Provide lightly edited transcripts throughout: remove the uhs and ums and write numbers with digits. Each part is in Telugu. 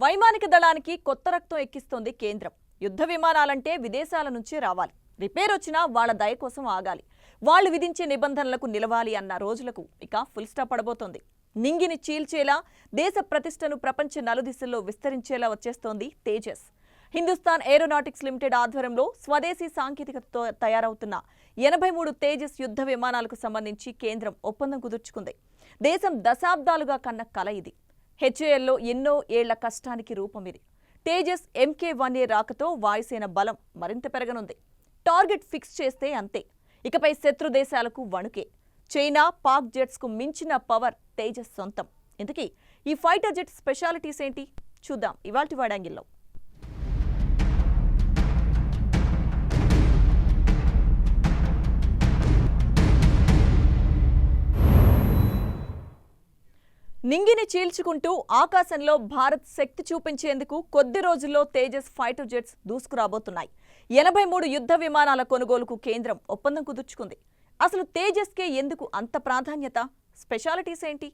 వైమానిక దళానికి కొత్త రక్తం ఎక్కిస్తోంది కేంద్రం. యుద్ధ విమానాలంటే విదేశాల నుంచి రావాలి, రిపేర్ వచ్చినా వాళ్ళ దయ కోసం ఆగాలి, వాళ్ళు విధించే నిబంధనలకు నిలవాలి అన్న రోజులకు ఇక ఫుల్ స్టాప్ పడబోతోంది. నింగిని చీల్చేలా, దేశ ప్రతిష్టను ప్రపంచ నలుదిశల్లో విస్తరించేలా వచ్చేస్తోంది తేజస్. హిందుస్థాన్ ఏరోనాటిక్స్ లిమిటెడ్ ఆధ్వర్యంలో స్వదేశీ సాంకేతికతతో తయారవుతున్న 83 తేజస్ యుద్ధ విమానాలకు సంబంధించి కేంద్రం ఒప్పందం కుదుర్చుకుంది. దేశం దశాబ్దాలుగా కన్న కల ఇది. హెచ్ఏఎల్లో ఎన్నో ఏళ్ల కష్టానికి రూపం ఇది. తేజస్ MK1A రాకతో వాయుసేన బలం మరింత పెరగనుంది. టార్గెట్ ఫిక్స్ చేస్తే అంతే, ఇకపై శత్రు దేశాలకు వణుకే. చైనా, పాక్ జెట్స్కు మించిన పవర్ తేజస్ సొంతం. ఇంతకీ ఈ ఫైటర్ జెట్ స్పెషాలిటీస్ ఏంటి చూద్దాం ఇవాల్టి వాడంగిల్లో. నింగిని చీల్చుకుంటూ ఆకాశంలో భారత్ శక్తి చూపించేందుకు కొద్ది రోజుల్లో తేజస్ ఫైటర్ జెట్స్ దూసుకురాబోతున్నాయి. 83 యుద్ధ విమానాల కొనుగోలుకు కేంద్రం ఒప్పందం కుదుర్చుకుంది. అసలు తేజస్కే ఎందుకు అంత ప్రాధాన్యత? స్పెషాలిటీస్ ఏంటి?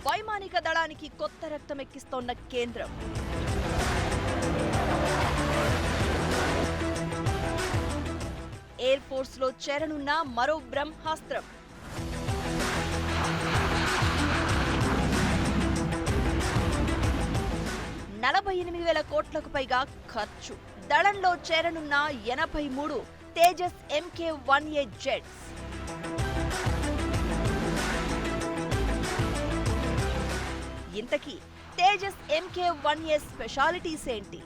వైమానిక దళానికి కొత్త రక్తం ఎక్కిస్తోన్న కేంద్రం. ఎయిర్ ఫోర్స్ లో చేరనున్న మరో బ్రహ్మాస్త్రం. $48,000 కోట్లకు పైగా ఖర్చు. దళంలో చేరనున్న 83 తేజస్ MK1A జెట్స్. ఇంతకీ తేజస్ MK1A స్పెషాలిటీస్ ఏంటి?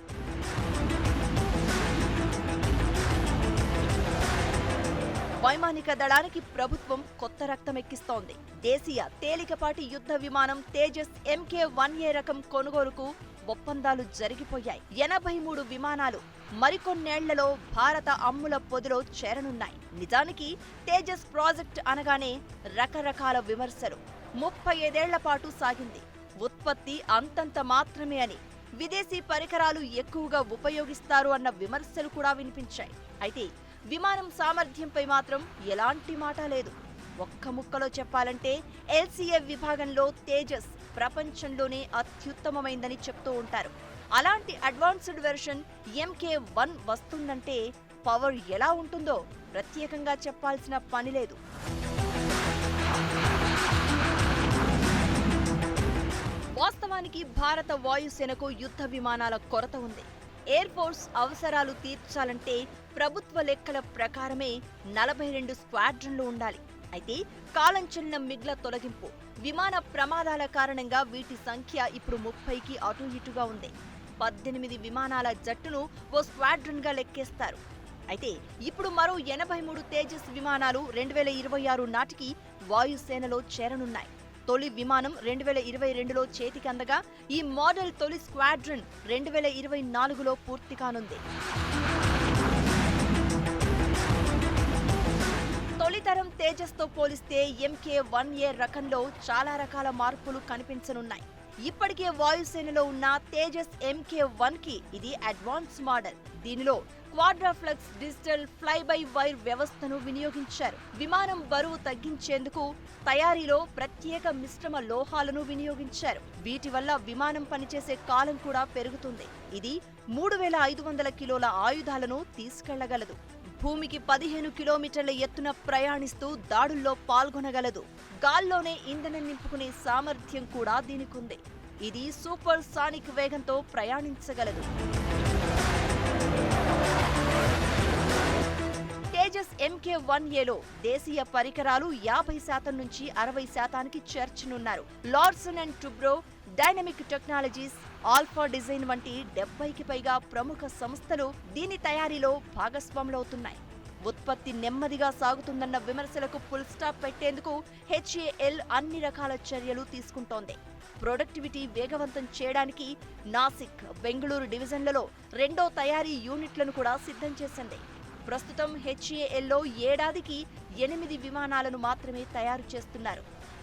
వైమానిక దళానికి ప్రభుత్వం కొత్త రక్తం ఎక్కిస్తోంది. దేశీయ తేలికపాటి యుద్ధ విమానం తేజస్ MK1A రకం కొనుగోలుకు ఒప్పందాలు జరిగిపోయాయి. 83 విమానాలు మరికొన్నేళ్లలో భారత అమ్ముల పొదిలో చేరనున్నాయి. నిజానికి తేజస్ ప్రాజెక్ట్ అనగానే రకరకాల విమర్శలు 35 ఏళ్ల పాటు సాగింది. ఉత్పత్తి అంతంత మాత్రమే అని, విదేశీ పరికరాలు ఎక్కువగా ఉపయోగిస్తారు అన్న విమర్శలు కూడా వినిపించాయి. అయితే విమానం సామర్థ్యంపై మాత్రం ఎలాంటి మాట లేదు. ఒక్క ముక్కలో చెప్పాలంటే LCA విభాగంలో తేజస్ ప్రపంచంలోనే అత్యుత్తమమైందని చెప్తూ ఉంటారు. అలాంటి అడ్వాన్స్డ్ వెర్షన్ MK1 వస్తుందంటే పవర్ ఎలా ఉంటుందో ప్రత్యేకంగా చెప్పాల్సిన పని లేదు. వాస్తవానికి భారత వాయుసేనకు యుద్ధ విమానాల కొరత ఉంది. ఎయిర్ ఫోర్స్ అవసరాలు తీర్చాలంటే ప్రభుత్వ లెక్కల ప్రకారమే 42 స్క్వాడ్రన్లు ఉండాలి. అయితే కాలం చెల్లిన మిగ్ల తొలగింపు, విమాన ప్రమాదాల కారణంగా వీటి సంఖ్య ఇప్పుడు 30కి అటు ఇటుగా ఉంది. 18 విమానాల జట్టును ఓ స్క్వాడ్రన్ గా లెక్కేస్తారు. అయితే ఇప్పుడు మరో 83 తేజస్ విమానాలు 2026 నాటికి వాయుసేనలో చేరనున్నాయి. తొలి విమానం 2022లో చేతికి అందగా ఈ మోడల్ తొలి స్క్వాడ్రన్ 2024లో పూర్తి కానుంది. తొలితరం తేజస్ తో పోలిస్తే MK1A రకంలో చాలా రకాల మార్పులు కనిపించనున్నాయి. ఇప్పటికే వాయుసేనలో ఉన్న తేజస్ MK1కి ఇది అడ్వాన్స్ మోడల్. దీనిలో క్వాడ్రాఫ్లెక్స్ డిజిటల్ ఫ్లై బై వైర్ వ్యవస్థను వినియోగించారు. విమానం బరువు తగ్గించేందుకు తయారీలో ప్రత్యేక మిశ్రమ లోహాలను వినియోగించారు. వీటి వల్ల విమానం పనిచేసే కాలం కూడా పెరుగుతుంది. ఇది 3500 కిలోల ఆయుధాలను తీసుకెళ్లగలదు. భూమికి 15 కిలోమీటర్ల ఎత్తున ప్రయాణిస్తూ దాడుల్లో పాల్గొనగలదు. గాల్లోనే ఇంధనం నింపుకునే సామర్థ్యం కూడా దీనికుంది. ఇది సూపర్ సానిక్ వేగంతో ప్రయాణించగలదు. తేజస్ MK1Aలో దేశీయ పరికరాలు 50% నుంచి 60%కి చేర్చనున్నారు. Larsen and Toubro, dynamic technologies, alpha design వంటి 70కి పైగా ప్రముఖ సంస్థలు దీని తయారీలో భాగస్వాములవుతున్నాయి. ఉత్పత్తి నెమ్మదిగా సాగుతుందన్న విమర్శలకు ఫుల్ స్టాప్ పెట్టేందుకు HAL అన్ని రకాల చర్యలు తీసుకుంటోంది. ప్రొడక్టివిటీ వేగవంతం చేయడానికి నాసిక్, బెంగళూరు డివిజన్లలో 2వ తయారీ యూనిట్లను కూడా సిద్ధం చేసింది. ప్రస్తుతం HALలో ఏడాదికి 8 విమానాలను మాత్రమే తయారు చేస్తున్నారు.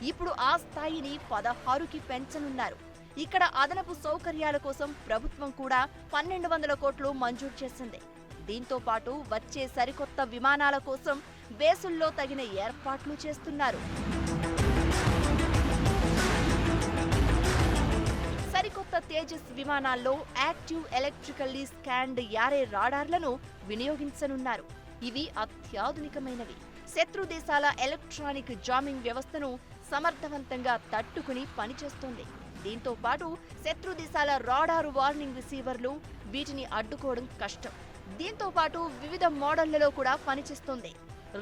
ఇప్పుడు ఆ స్థాయిని 16కి పెంచనున్నారు. ఇక్కడ అదనపు సౌకర్యాల కోసం ప్రభుత్వం కూడా 1200 కోట్లు మంజూరు చేసింది. దీంతో పాటు వచ్చే సరికొత్త విమానాల కోసం బేసుల్లో తగిన ఏర్పాట్లు చేస్తున్నారు. తేజస్ విమానాల్లో యాక్టివ్ ఎలక్ట్రికల్లీ స్కాన్డ్ యారే రాడార్లను వినియోగించనున్నారు. ఇవి అత్యాధునికమైనవి. శత్రు దేశాల ఎలక్ట్రానిక్ జామింగ్ వ్యవస్థను సమర్థవంతంగా తట్టుకుని పనిచేస్తుంది. దీంతో పాటు శత్రు దేశాల రాడార్ వార్నింగ్ రిసీవర్లు వీటిని అడ్డుకోవడం కష్టం. దీంతో పాటు వివిధ మోడళ్లలో కూడా పనిచేస్తుంది.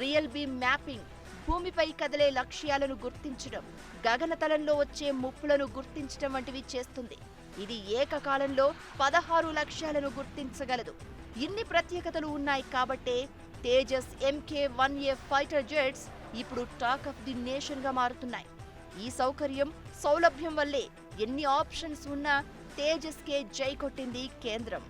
రియల్ బీమ్ మ్యాపింగ్, భూమిపై కదిలే లక్ష్యాలను గుర్తించడం, గగనతలంలో వచ్చే ముప్పులను గుర్తించడం వంటివి చేస్తుంది. ఇది ఏకకాలంలో 16 లక్ష్యాలను గుర్తించగలదు. ఇన్ని ప్రత్యేకతలు ఉన్నాయి కాబట్టే తేజస్ MK-1A ఫైటర్ జెట్స్ ఇప్పుడు టాక్ ఆఫ్ ది నేషన్ గా మారుతున్నాయి. ఈ సౌలభ్యం వల్లే ఎన్ని ఆప్షన్స్ ఉన్నా తేజస్ కే జై కొట్టింది కేంద్రం.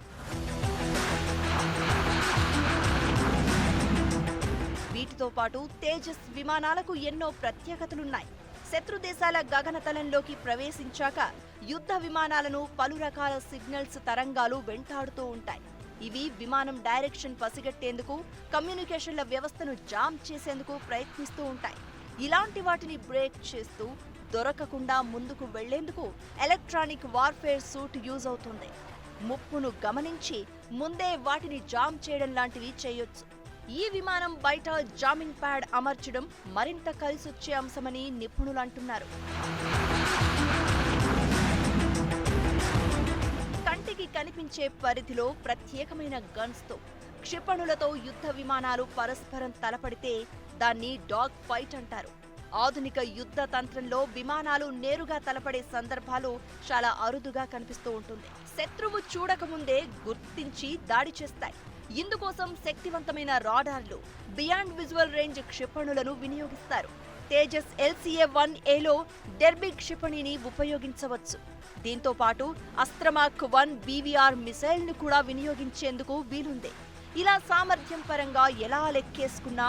వీటితో పాటు తేజస్ విమానాలకు ఎన్నో ప్రత్యేకతలున్నాయి. శత్రు దేశాల గగనతలంలోకి ప్రవేశించాక యుద్ధ విమానాలను పలు రకాల సిగ్నల్స్ తరంగాలు వెంటాడుతూ ఉంటాయి. ఇవి విమానం డైరెక్షన్ పసిగట్టేందుకు, కమ్యూనికేషన్ల వ్యవస్థను జామ్ చేసేందుకు ప్రయత్నిస్తూ ఉంటాయి. ఇలాంటి వాటిని బ్రేక్ చేస్తూ దొరకకుండా ముందుకు వెళ్లేందుకు ఎలక్ట్రానిక్ వార్ఫేర్ సూట్ యూజ్ అవుతుంది. ముప్పును గమనించి ముందే వాటిని జామ్ చేయడం లాంటివి చేయొచ్చు. ఈ విమానం బయట జామింగ్ ప్యాడ్ అమర్చడం మరింత కలిసొచ్చే అంశమని నిపుణులు అంటున్నారు. కంటికి కనిపించే పరిధిలో ప్రత్యేకమైన గన్స్తో, క్షిపణులతో యుద్ధ విమానాలు పరస్పరం తలపడితే దాన్ని డాగ్ ఫైట్ అంటారు. ఆధునిక యుద్ధ తంత్రంలో విమానాలు నేరుగా తలపడే సందర్భాలు చాలా అరుదుగా కనిపిస్తూ ఉంటుంది. శత్రువు చూడకముందే గుర్తించి దాడి చేస్తాయి. ఇందుకోసం శక్తివంతమైన రాడార్లు, బియాండ్ విజువల్ రేంజ్ క్షిపణులను వినియోగిస్తారు. తేజస్ LCA-1Aలో డెర్బీ క్షిపణిని ఉపయోగించవచ్చు. దీంతో పాటు అస్త్రమాక్ 1 BVR మిసైల్ ను కూడా వినియోగించేందుకు వీలుంది. ఇలా సామర్థ్యం పరంగా ఎలా లెక్కేసుకున్నా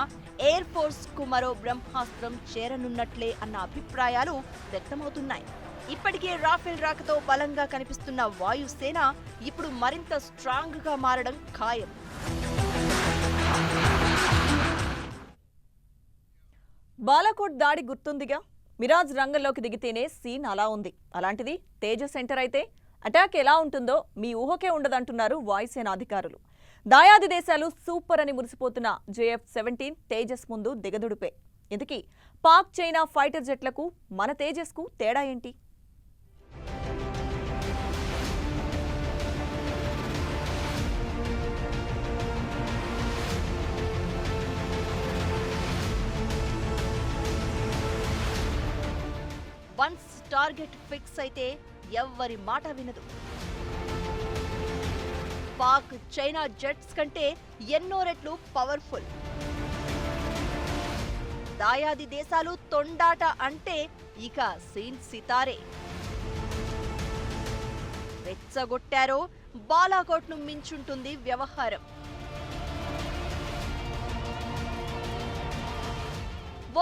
ఎయిర్ ఫోర్స్ కు మరో బ్రహ్మాస్త్రం చేరనున్నట్లే అన్న అభిప్రాయాలు వ్యక్తమవుతున్నాయి. ఇప్పటికే రాఫెల్ రాకతో బలంగా కనిపిస్తున్న వాయుసేన ఇప్పుడు మరింత స్ట్రాంగ్ గా మారడం ఖాయం. బాలాకోట్ దాడి గుర్తుందిగా. మిరాజ్ రంగంలోకి దిగితేనే సీన్ అలా ఉంది. అలాంటిది తేజస్ సెంటర్ అయితే అటాక్ ఎలా ఉంటుందో మీ ఊహకే ఉండదంటున్నారు వాయుసేన అధికారులు. దాయాది దేశాలు సూపర్ అని మురిసిపోతున్న JF-17 తేజస్ ముందు దిగదుడిపే. ఇందుకీ పాక్, చైనా ఫైటర్ జెట్లకు మన తేజస్కు తేడా ఏంటి? వన్స్ టార్గెట్ ఫిక్స్ అయితే ఎవ్వరి మాట వినదు. పాక్, చైనా జెట్స్ కంటే ఎన్నో రెట్లు పవర్ఫుల్. దాయాది దేశాలు తొండాట అంటే ఇక సీన్ సితారే. రెచ్చగొట్టారో బాలాకోట్ను మించుంటుంది వ్యవహారం.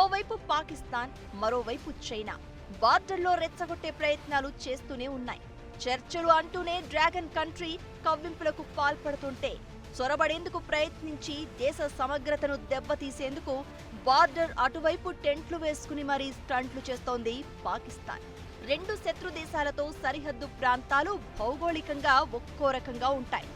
ఓవైపు పాకిస్తాన్, మరోవైపు చైనా బార్డర్లో రెచ్చగొట్టే ప్రయత్నాలు చేస్తూనే ఉన్నాయి. చర్చలు అంటూనే డ్రాగన్ కంట్రీ కవ్వింపులకు పాల్పడుతుంటే చొరబడేందుకు ప్రయత్నించి దేశ సమగ్రతను దెబ్బతీసేందుకు బార్డర్ అటువైపు టెంట్లు వేసుకుని మరీ స్టంట్లు చేస్తోంది పాకిస్తాన్. రెండు శత్రు దేశాలతో సరిహద్దు ప్రాంతాలు భౌగోళికంగా ఒక్కో రకంగా ఉంటాయి.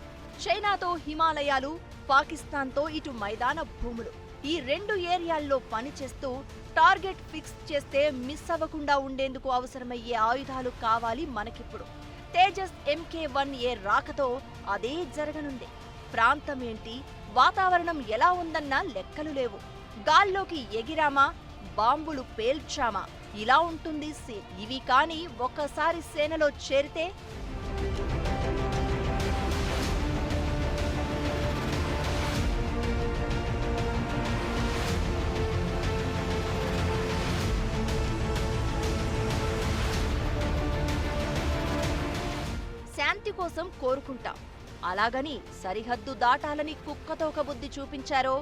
చైనాతో హిమాలయాలు, పాకిస్తాన్తో ఇటు మైదాన భూములు. ఈ రెండు ఏరియాల్లో పనిచేస్తూ టార్గెట్ ఫిక్స్ చేస్తే మిస్ అవ్వకుండా ఉండేందుకు అవసరమయ్యే ఆయుధాలు కావాలి మనకిప్పుడు. తేజస్ MK-1A రాకతో అదే జరగనుంది. ప్రాంతం ఏంటి, వాతావరణం ఎలా ఉందన్న లెక్కలు లేవు. గాల్లోకి ఎగిరామా, బాంబులు పేల్చామా, ఇలా ఉంటుంది సీన్. ఇవి కానీ ఒక్కసారి సేనలో చేరితే శాంతి కోసం కోరుకుంటాం. అలాగని సరిహద్దు దాటాలని కుక్కతోక బుద్ధి చూపించారో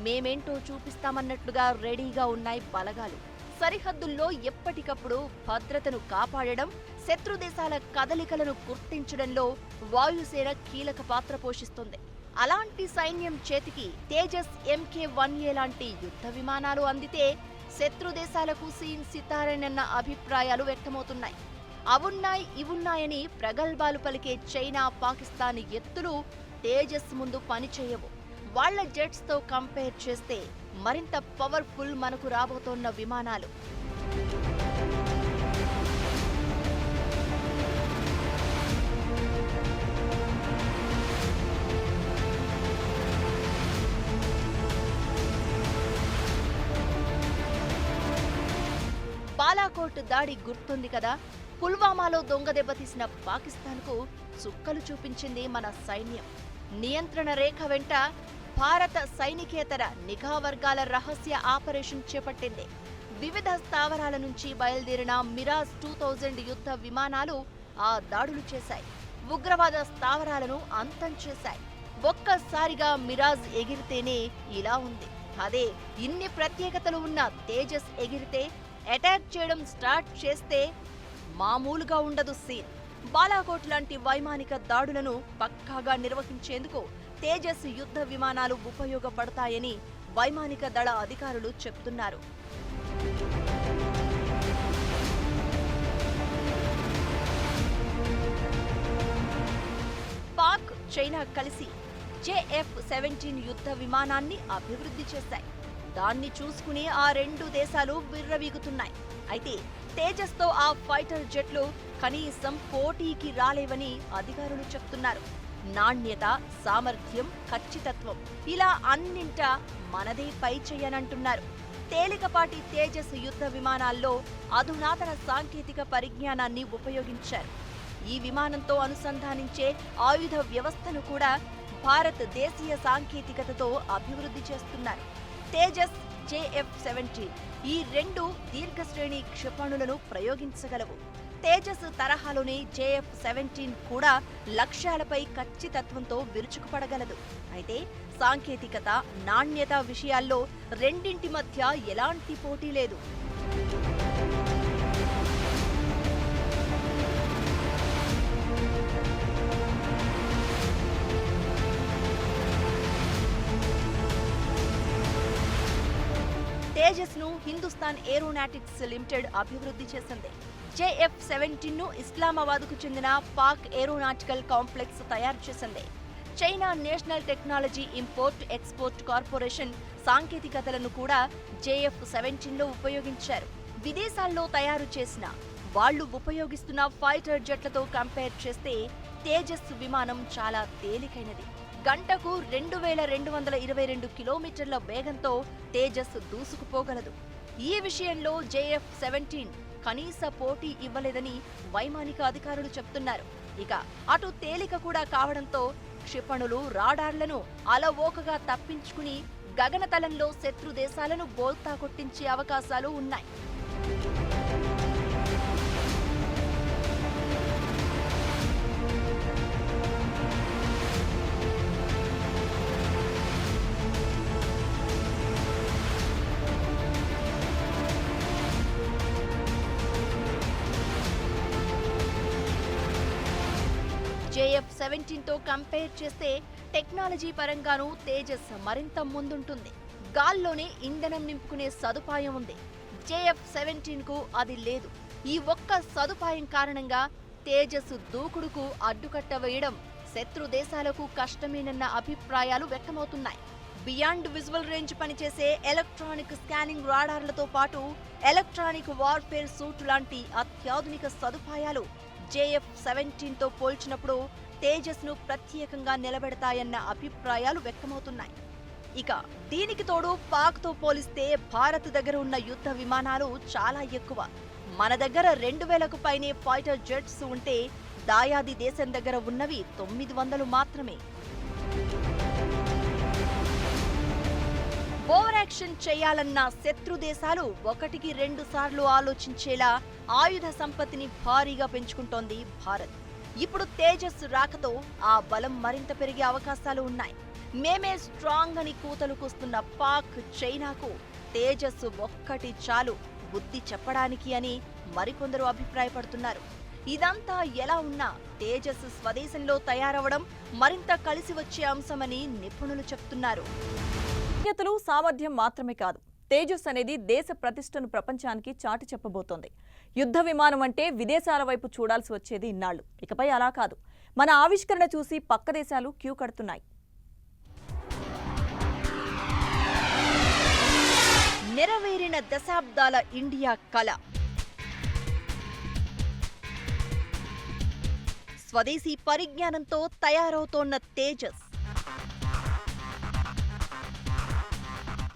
మేమేంటో చూపిస్తామన్నట్లుగా రెడీగా ఉన్నాయి బలగాలు. సరిహద్దుల్లో ఎప్పటికప్పుడు భద్రతను కాపాడడం, శత్రు దేశాల కదలికలను గుర్తించడంలో వాయుసేన కీలక పాత్ర పోషిస్తుంది. అలాంటి సైన్యం చేతికి తేజస్ MK-1A లాంటి యుద్ధ విమానాలు అందితే శత్రు దేశాలకు సీన్ సితారేనన్న అభిప్రాయాలు వ్యక్తమవుతున్నాయి. అవున్నాయి ఇవున్నాయని ప్రగల్భాలు పలికే చైనా పాకిస్తాన్ ఎత్తులు తేజస్ ముందు పనిచేయవు. వాళ్ల జెట్స్ తో కంపేర్ చేస్తే మరింత పవర్ఫుల్ మనకు రాబోతోన్న విమానాలు. బాలాకోట్ దాడి గుర్తుంది కదా? పుల్వామాలో దొంగ దెబ్బతీసిన పాకిస్తాన్కు చుక్కలు చూపించింది మన సైన్యం. నియంత్రణ రేఖ వెంట భారత సైనికేతర నిఘా వర్గాల రహస్య ఆపరేషన్ చేపట్టింది. వివిధ స్థావరాల నుంచి బయలుదేరిన మిరాజ్ 2000 యుద్ధ విమానాలు ఆ దాడులు చేశాయి. ఉగ్రవాద స్థావరాలను అంతం చేశాయి. ఒక్కసారిగా మిరాజ్ ఎగిరితేనే ఇలా ఉంది. అదే ఇన్ని ప్రత్యేకతలు ఉన్న తేజస్ ఎగిరితే, అటాక్ చేయడం స్టార్ట్ చేస్తే మామూలుగా ఉండదు సీన్. బాలాకోట్ లాంటి వైమానిక దాడులను పక్కాగా నిర్వహించేందుకు తేజస్ యుద్ధ విమానాలు ఉపయోగపడతాయని వైమానిక దళ అధికారులు చెబుతున్నారు. పాక్, చైనా కలిసి JF-17 యుద్ధ విమానాన్ని అభివృద్ధి చేశాయి. దాన్ని చూసుకుని ఆ రెండు దేశాలు విర్రవీగుతున్నాయి. అయితే తేజస్తో ఆ ఫైటర్ జెట్లు కనీసం పోటీకి రాలేవని అధికారులు చెప్తున్నారు. నాణ్యత, సామర్థ్యం, ఖచ్చితత్వం ఇలా అన్నింటా మనదే పై చెయ్యనంటున్నారు. తేలికపాటి తేజస్ యుద్ధ విమానాల్లో అధునాతన సాంకేతిక పరిజ్ఞానాన్ని ఉపయోగించారు. ఈ విమానంతో అనుసంధానించే ఆయుధ వ్యవస్థను కూడా భారత్ దేశీయ సాంకేతికతతో అభివృద్ధి చేస్తున్నారు. తేజస్, JF-17 ఈ రెండు దీర్ఘశ్రేణి క్షిపణులను ప్రయోగించగలవు. తేజస్ తరహాలోనే JF-17 కూడా లక్ష్యాలపై ఖచ్చితత్వంతో విరుచుకుపడగలదు. అయితే సాంకేతికత, నాణ్యత విషయాల్లో రెండింటి మధ్య ఎలాంటి పోటీ లేదు. తేజస్ ను హిందుస్థాన్ ఏరోనాటిక్స్ లిమిటెడ్ అభివృద్ధి చేసింది. JF-17 ను ఇస్లామాబాద్కు చెందిన పాక్ ఏరోనాటికల్ కాంప్లెక్స్ తయారు చేసింది. China national technology import export corporation సాంకేతికతలను కూడా JF-17 లో ఉపయోగించారు. విదేశాల్లో తయారు చేసిన వాళ్లు ఉపయోగిస్తున్న ఫైటర్ జెట్లతో కంపేర్ చేస్తే తేజస్ విమానం చాలా తేలికైనది. గంటకు 2222 కిలోమీటర్ల వేగంతో తేజస్ దూసుకుపోగలదు. ఈ విషయంలో JF-17 కనీస పోటీ ఇవ్వలేదని వైమానిక అధికారులు చెప్తున్నారు. ఇక అటు తేలిక కూడా కావడంతో క్షిపణులు, రాడార్లను అలవోకగా తప్పించుకుని గగనతలంలో శత్రు దేశాలను బోల్తా కొట్టించే అవకాశాలు ఉన్నాయి. JF-17 తో కంపేర్ చేస్తే టెక్నాలజీ పరంగానూ తేజస్ మరింత ముందుంటుంది. గాల్లోనే ఇంధనం నింపుకునే సదుపాయం ఉంది. JF-17 కు అది లేదు. ఈ ఒక్క సదుపాయం కారణంగా తేజస్ దూకుడుకు అడ్డుకట్ట వేయడం శత్రు దేశాలకు కష్టమేనన్న అభిప్రాయాలు వ్యక్తమవుతున్నాయి. బియాండ్ విజువల్ రేంజ్ పనిచేసే ఎలక్ట్రానిక్ స్కానింగ్ రాడార్లతో పాటు ఎలక్ట్రానిక్ వార్ఫేర్ సూట్ లాంటి అత్యాధునిక సదుపాయాలు JF-17 తో పోల్చినప్పుడు తేజస్ ను ప్రత్యేకంగా నిలబెడతాయన్న అభిప్రాయాలు వ్యక్తమవుతున్నాయి. ఇక దీనికి తోడు పాక్ తో పోలిస్తే భారత్ దగ్గర ఉన్న యుద్ధ విమానాలు చాలా ఎక్కువ. మన దగ్గర 2000కు పైనే ఫైటర్ జెట్స్ ఉంటే దాయాది దేశం దగ్గర ఉన్నవి 900 మాత్రమే. ఓవర్ యాక్షన్ చేయాలన్న శత్రు దేశాలు 1కి 2 సార్లు ఆలోచించేలా ఆయుధ సంపత్తిని భారీగా పెంచుకుంటోంది భారత్. ఇప్పుడు తేజస్ రాకతో ఆ బలం మరింత పెరిగే అవకాశాలు ఉన్నాయి. మేమే స్ట్రాంగ్ అని కూతలు కూస్తున్న పాక్, చైనాకు తేజస్ ఒక్కటి చాలు బుద్ధి చెప్పడానికి అని మరికొందరు అభిప్రాయపడుతున్నారు. ఇదంతా ఎలా ఉన్నా తేజస్ స్వదేశంలో తయారవడం మరింత కలిసి వచ్చే అంశమని నిపుణులు చెప్తున్నారు. సామర్థ్యం మాత్రమే కాదు, తేజస్ అనేది దేశ ప్రతిష్టను ప్రపంచానికి చాటి చెప్పబోతోంది. యుద్ధ విమానం అంటే విదేశాల వైపు చూడాల్సి వచ్చేది ఇన్నాళ్లు. ఇకపై అలా కాదు. మన ఆవిష్కరణ చూసి పక్క దేశాలు క్యూ కడుతున్నాయి. నెరవేరిన దశాబ్దాల ఇండియా కళ. స్వదేశీ పరిజ్ఞానంతో తయారవుతోన్న తేజస్.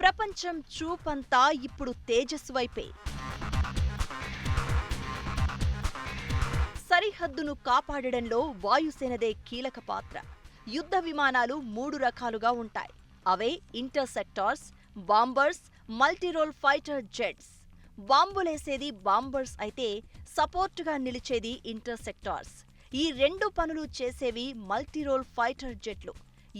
ప్రపంచం చూపంతా ఇప్పుడు తేజస్ వైపే. సరిహద్దును కాపాడడంలో వాయుసేనదే కీలక పాత్ర. యుద్ధ విమానాలు 3 రకాలుగా ఉంటాయి. అవే interceptors, bombers, multirole fighter jets. బాంబులేసేది బాంబర్స్ అయితే సపోర్టుగా నిలిచేది ఇంటర్సెప్టార్స్. ఈ 2 పనులు చేసేవి మల్టీరోల్ ఫైటర్ జెట్లు.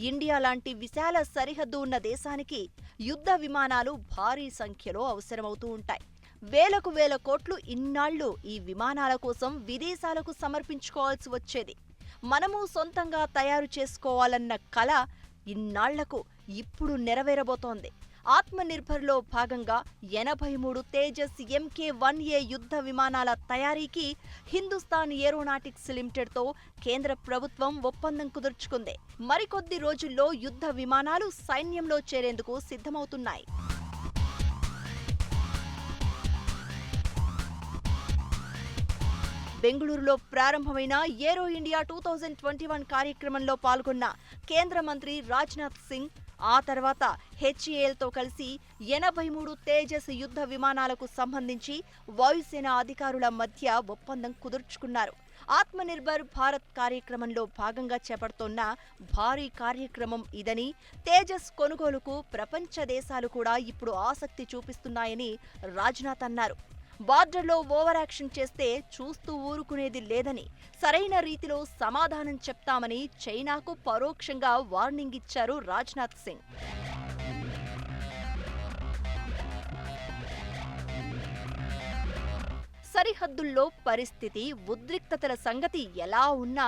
ఇండియా లాంటి విశాల సరిహద్దు ఉన్న దేశానికి యుద్ధ విమానాలు భారీ సంఖ్యలో అవసరమవుతూ ఉంటాయి. వేలకు వేల కోట్లు ఇన్నాళ్లు ఈ విమానాల కోసం విదేశాలకు సమర్పించుకోవాల్సి వచ్చేది. మనము సొంతంగా తయారు చేసుకోవాలన్న కల ఇన్నాళ్లకు ఇప్పుడు నెరవేరబోతోంది. ఆత్మనిర్భర్లో భాగంగా 83 తేజస్ MK1A యుద్ధ విమానాల తయారీకి హిందుస్థాన్ ఏరోనాటిక్స్ లిమిటెడ్తో కేంద్ర ప్రభుత్వం ఒప్పందం కుదుర్చుకుంది. మరికొద్ది రోజుల్లో యుద్ధ విమానాలు సైన్యంలో చేరేందుకు సిద్ధమవుతున్నాయి. బెంగళూరులో ప్రారంభమైన ఏరో ఇండియా 2021 కార్యక్రమంలో పాల్గొన్న కేంద్ర మంత్రి రాజ్నాథ్ సింగ్ ఆ తర్వాత HALతో కలిసి 83 తేజస్ యుద్ధ విమానాలకు సంబంధించి వాయుసేన అధికారుల మధ్య ఒప్పందం కుదుర్చుకున్నారు. ఆత్మనిర్భర్ భారత్ కార్యక్రమంలో భాగంగా చేపడుతోన్న భారీ కార్యక్రమం ఇదని, తేజస్ కొనుగోలుకు ప్రపంచ దేశాలు కూడా ఇప్పుడు ఆసక్తి చూపిస్తున్నాయని రాజ్నాథ్ అన్నారు. బార్డర్లో ఓవర్ యాక్షన్ చేస్తే చూస్తూ ఊరుకునేది లేదని, సరైన రీతిలో సమాధానం చెప్తామని చైనాకు పరోక్షంగా వార్నింగ్ ఇచ్చారు రాజ్నాథ్ సింగ్. సరిహద్దుల్లో పరిస్థితి, ఉద్రిక్తతల సంగతి ఎలా ఉన్నా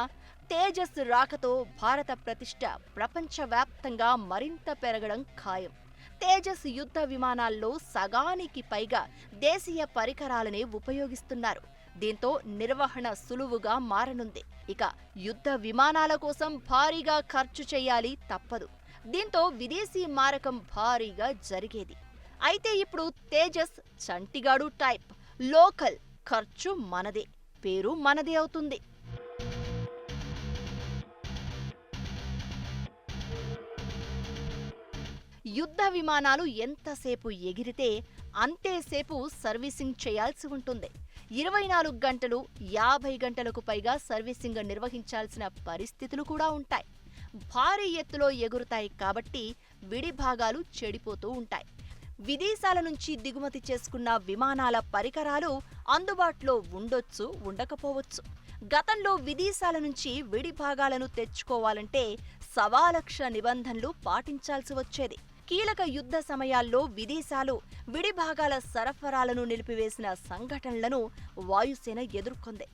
తేజస్ రాకతో భారత ప్రతిష్ట ప్రపంచవ్యాప్తంగా మరింత పెరగడం ఖాయం. తేజస్ యుద్ధ విమానాల్లో సగానికి పైగా దేశీయ పరికరాలనే ఉపయోగిస్తున్నారు. దీంతో నిర్వహణ సులువుగా మారనుంది. ఇక యుద్ధ విమానాల కోసం భారీగా ఖర్చు చేయాలి తప్పదు. దీంతో విదేశీ మారకం భారీగా జరిగేది. అయితే ఇప్పుడు తేజస్ చంటిగాడు టైప్, లోకల్, ఖర్చు మనదే, పేరు మనదే అవుతుంది. యుద్ధ విమానాలు ఎంతసేపు ఎగిరితే అంతేసేపు సర్వీసింగ్ చేయాల్సి ఉంటుంది. 24 గంటలు, 50 గంటలకు పైగా సర్వీసింగ్ నిర్వహించాల్సిన పరిస్థితులు కూడా ఉంటాయి. భారీ ఎత్తులో ఎగురుతాయి కాబట్టి విడి భాగాలు చెడిపోతూ ఉంటాయి. విదేశాల నుంచి దిగుమతి చేసుకున్న విమానాల పరికరాలు అందుబాటులో ఉండొచ్చు, ఉండకపోవచ్చు. గతంలో విదేశాల నుంచి విడి భాగాలను తెచ్చుకోవాలంటే 1,00,000 నిబంధనలు పాటించాల్సి వచ్చేది. కీలక యుద్ధ సమయాల్లో విదేశాలు విడిభాగాల సరఫరాలను నిలిపివేసిన సంఘటనలను వాయుసేన ఎదుర్కొంది.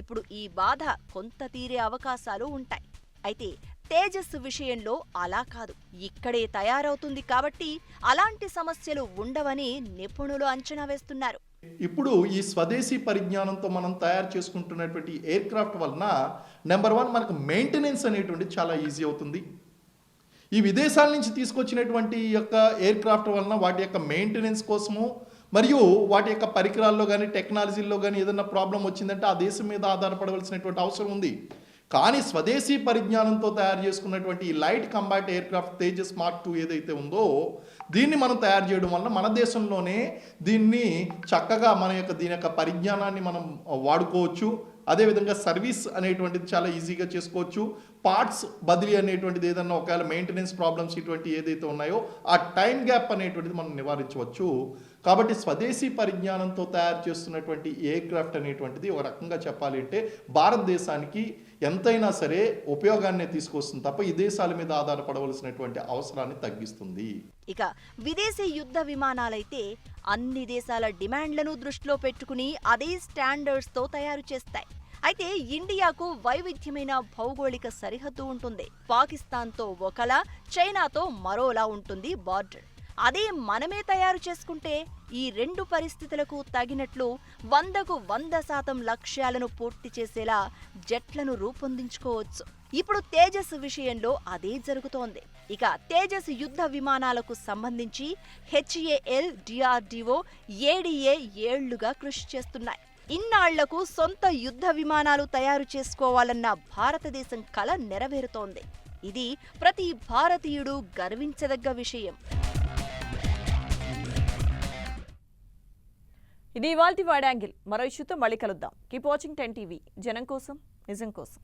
ఇప్పుడు ఈ బాధ కొంత తీరే అవకాశాలు ఉంటాయి. అయితే తేజస్ విషయంలో అలా కాదు. ఇక్కడే తయారవుతుంది కాబట్టి అలాంటి సమస్యలు ఉండవని నిపుణులు అంచనా వేస్తున్నారు. ఇప్పుడు ఈ స్వదేశీ పరిజ్ఞానంతో మనం తయారు చేసుకుంటున్నటువంటి ఎయిర్ క్రాఫ్ట్ వలన నెంబర్ 1 మనకు మెయింటెనెన్స్ అనేటువంటిది చాలా ఈజీ అవుతుంది. ఈ విదేశాల నుంచి తీసుకొచ్చినటువంటి యొక్క ఎయిర్ క్రాఫ్ట్ వలన వాటి యొక్క మెయింటెనెన్స్ కోసము మరియు వాటి యొక్క పరికరాల్లో కానీ టెక్నాలజీల్లో కానీ ఏదైనా ప్రాబ్లం వచ్చిందంటే ఆ దేశం మీద ఆధారపడవలసినటువంటి అవసరం ఉంది. కానీ స్వదేశీ పరిజ్ఞానంతో తయారు చేసుకున్నటువంటి ఈ light combat air craft Tejas mark 2 ఏదైతే ఉందో దీన్ని మనం తయారు చేయడం వల్ల మన దేశంలోనే దీన్ని చక్కగా దీని యొక్క పరిజ్ఞానాన్ని మనం వాడుకోవచ్చు. అదేవిధంగా సర్వీస్ అనేటువంటిది చాలా ఈజీగా చేసుకోవచ్చు. పార్ట్స్ బదిలీ అనేటువంటిది ఏదన్నా ఒకవేళ మెయింటెనెన్స్ ప్రాబ్లమ్స్ ఇటువంటి ఏదైతే ఉన్నాయో ఆ టైం గ్యాప్ అనేటువంటిది మనం నివారించవచ్చు. కాబట్టి స్వదేశీ పరిజ్ఞానంతో తయారు చేస్తున్నటువంటి ఎయిర్ క్రాఫ్ట్ అనేటువంటిది ఒక రకంగా చెప్పాలి అంటే భారతదేశానికి ఎంతైనా సరే ఉపయోగాన్ని తీసుకొస్తుంది తప్ప ఈ దేశాల మీద ఆధారపడవలసినటువంటి అవసరాన్ని తగ్గిస్తుంది. ఇక విదేశీ యుద్ధ విమానాలైతే అన్ని దేశాల డిమాండ్లను దృష్టిలో పెట్టుకుని అదే స్టాండర్డ్స్తో తయారు చేస్తాయి. అయితే ఇండియాకు వైవిధ్యమైన భౌగోళిక సరిహద్దు ఉంటుంది. పాకిస్తాన్తో ఒకలా, చైనాతో మరోలా ఉంటుంది బార్డర్. అదే మనమే తయారు చేసుకుంటే ఈ రెండు పరిస్థితులకు తగినట్లు 100కు 100% లక్ష్యాలను పూర్తి చేసేలా జెట్లను రూపొందించుకోవచ్చు. ఇప్పుడు తేజస్ విషయంలో అదే జరుగుతోంది. ఇక తేజస్ యుద్ధ విమానాలకు సంబంధించి HAL, DRDO, ADA ఏళ్లుగా కృషి చేస్తున్నాయి. ఇన్నాళ్లకు సొంత యుద్ధ విమానాలు తయారు చేసుకోవాలన్న భారతదేశం కల నెరవేరుతోంది. ఇది ప్రతి భారతీయుడు గర్వించదగ్గ విషయం. ఇది ఇవాల్టి వైడ్ యాంగిల్. మరో ఇష్యూతో మళ్ళీ కలుద్దాం. Keep watching 10 TV. జనం కోసం, నిజం కోసం.